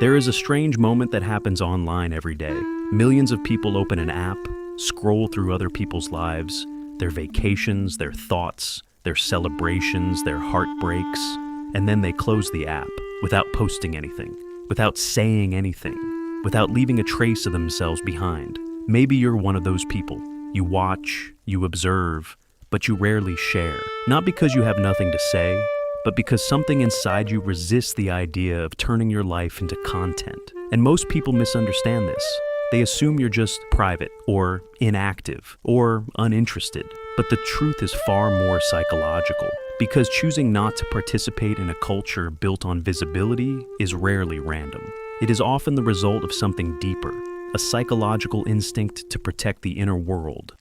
There is a strange moment that happens online every day. Millions of people open an app, scroll through other people's lives, their vacations, their thoughts, their celebrations, their heartbreaks, and then they close the app without posting anything, without saying anything, without leaving a trace of themselves behind. Maybe you're one of those people. You watch, you observe, but you rarely share. Not because you have nothing to say, but because something inside you resists the idea of turning your life into content. And most people misunderstand this. They assume you're just private, or inactive, or uninterested. But the truth is far more psychological, because choosing not to participate in a culture built on visibility is rarely random. It is often the result of something deeper, a psychological instinct to protect the inner world.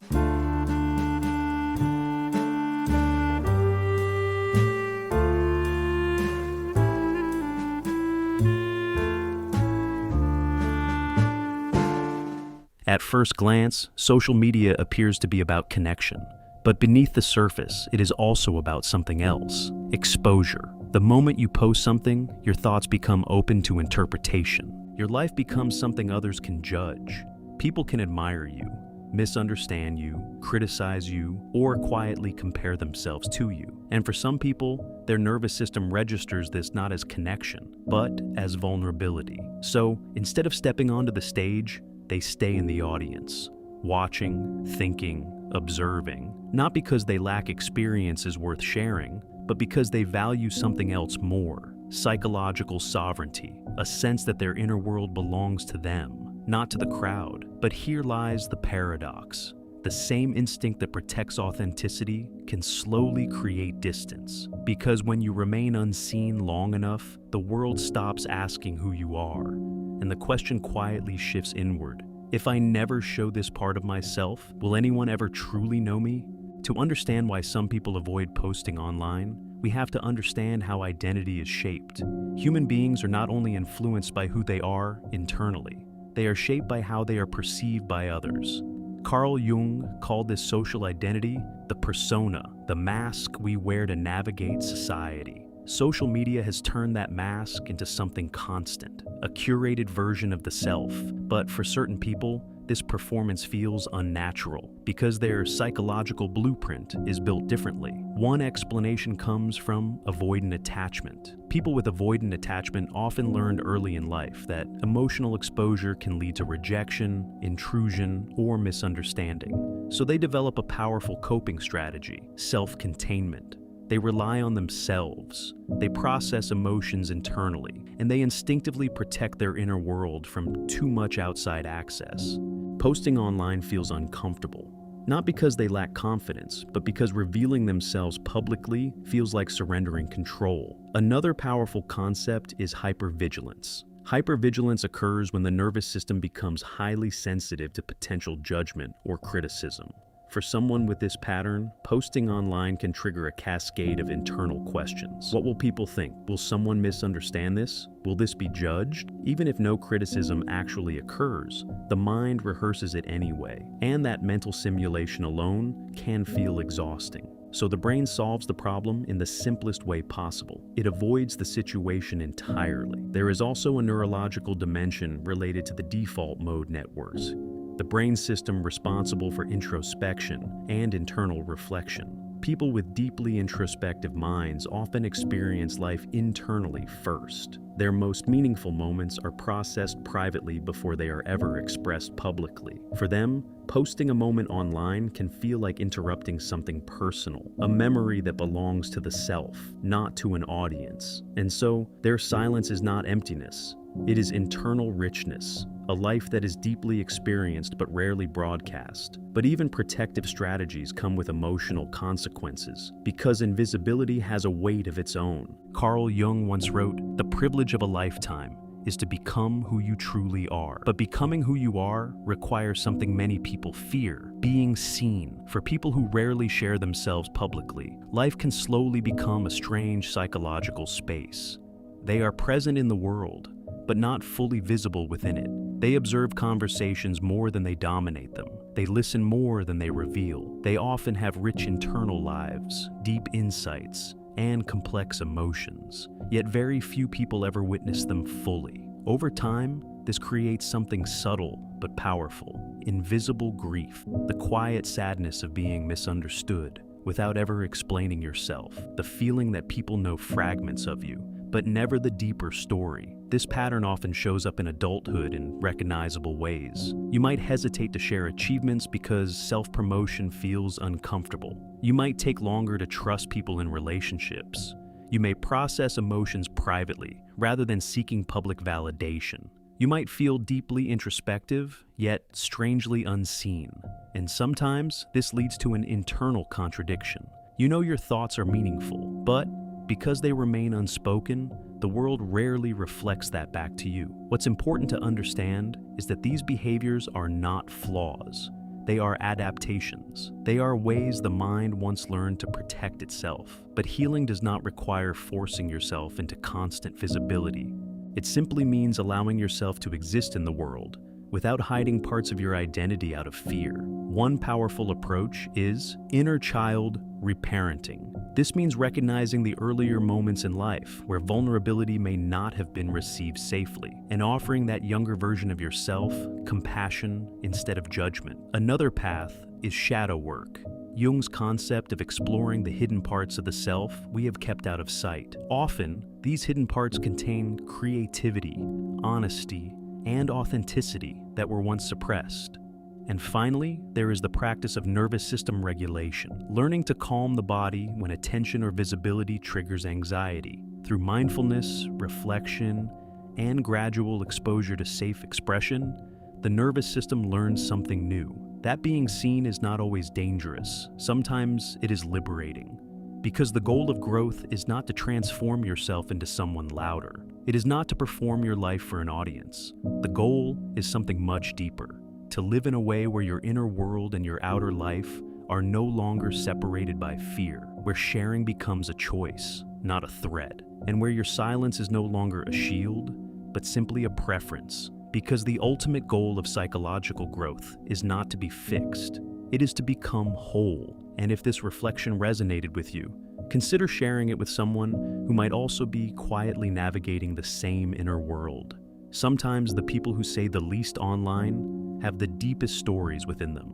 At first glance, social media appears to be about connection. But beneath the surface, it is also about something else: exposure. The moment you post something, your thoughts become open to interpretation. Your life becomes something others can judge. People can admire you, misunderstand you, criticize you, or quietly compare themselves to you. And for some people, their nervous system registers this not as connection, but as vulnerability. So instead of stepping onto the stage, they stay in the audience, watching, thinking, observing, not because they lack experiences worth sharing, but because they value something else more: psychological sovereignty, a sense that their inner world belongs to them, not to the crowd. But here lies the paradox. The same instinct that protects authenticity can slowly create distance, because when you remain unseen long enough, the world stops asking who you are, and the question quietly shifts inward. If I never show this part of myself, will anyone ever truly know me? To understand why some people avoid posting online, we have to understand how identity is shaped. Human beings are not only influenced by who they are internally, they are shaped by how they are perceived by others. Carl Jung called this social identity the persona, the mask we wear to navigate society. Social media has turned that mask into something constant, a curated version of the self. But for certain people, this performance feels unnatural because their psychological blueprint is built differently. One explanation comes from avoidant attachment. People with avoidant attachment often learned early in life that emotional exposure can lead to rejection, intrusion, or misunderstanding. So they develop a powerful coping strategy: self-containment. They rely on themselves, they process emotions internally, and they instinctively protect their inner world from too much outside access. Posting online feels uncomfortable, not because they lack confidence, but because revealing themselves publicly feels like surrendering control. Another powerful concept is hypervigilance. Hypervigilance occurs when the nervous system becomes highly sensitive to potential judgment or criticism. For someone with this pattern, posting online can trigger a cascade of internal questions. What will people think? Will someone misunderstand this? Will this be judged? Even if no criticism actually occurs, the mind rehearses it anyway, and that mental simulation alone can feel exhausting. So the brain solves the problem in the simplest way possible. It avoids the situation entirely. There is also a neurological dimension related to the default mode networks, the brain system responsible for introspection and internal reflection. People with deeply introspective minds often experience life internally first. Their most meaningful moments are processed privately before they are ever expressed publicly. For them, posting a moment online can feel like interrupting something personal, a memory that belongs to the self, not to an audience. And so, their silence is not emptiness. It is internal richness, a life that is deeply experienced but rarely broadcast. But even protective strategies come with emotional consequences, because invisibility has a weight of its own. Carl Jung once wrote, "The privilege of a lifetime is to become who you truly are." But becoming who you are requires something many people fear: being seen. For people who rarely share themselves publicly, life can slowly become a strange psychological space. They are present in the world, but not fully visible within it. They observe conversations more than they dominate them. They listen more than they reveal. They often have rich internal lives, deep insights, and complex emotions. Yet very few people ever witness them fully. Over time, this creates something subtle but powerful: invisible grief, the quiet sadness of being misunderstood without ever explaining yourself, the feeling that people know fragments of you, but never the deeper story. This pattern often shows up in adulthood in recognizable ways. You might hesitate to share achievements because self-promotion feels uncomfortable. You might take longer to trust people in relationships. You may process emotions privately rather than seeking public validation. You might feel deeply introspective, yet strangely unseen. And sometimes this leads to an internal contradiction. You know your thoughts are meaningful, but because they remain unspoken, the world rarely reflects that back to you. What's important to understand is that these behaviors are not flaws. They are adaptations. They are ways the mind once learned to protect itself. But healing does not require forcing yourself into constant visibility. It simply means allowing yourself to exist in the world without hiding parts of your identity out of fear. One powerful approach is inner child reparenting. This means recognizing the earlier moments in life where vulnerability may not have been received safely and offering that younger version of yourself compassion instead of judgment. Another path is shadow work. Jung's concept of exploring the hidden parts of the self we have kept out of sight. Often, these hidden parts contain creativity, honesty, and authenticity that were once suppressed. And finally, there is the practice of nervous system regulation, learning to calm the body when attention or visibility triggers anxiety. Through mindfulness, reflection, and gradual exposure to safe expression, the nervous system learns something new. That being seen is not always dangerous. Sometimes it is liberating. Because the goal of growth is not to transform yourself into someone louder. It is not to perform your life for an audience. The goal is something much deeper: to live in a way where your inner world and your outer life are no longer separated by fear, where sharing becomes a choice, not a threat, and where your silence is no longer a shield, but simply a preference. Because the ultimate goal of psychological growth is not to be fixed, it is to become whole. And if this reflection resonated with you, consider sharing it with someone who might also be quietly navigating the same inner world. Sometimes the people who say the least online have the deepest stories within them.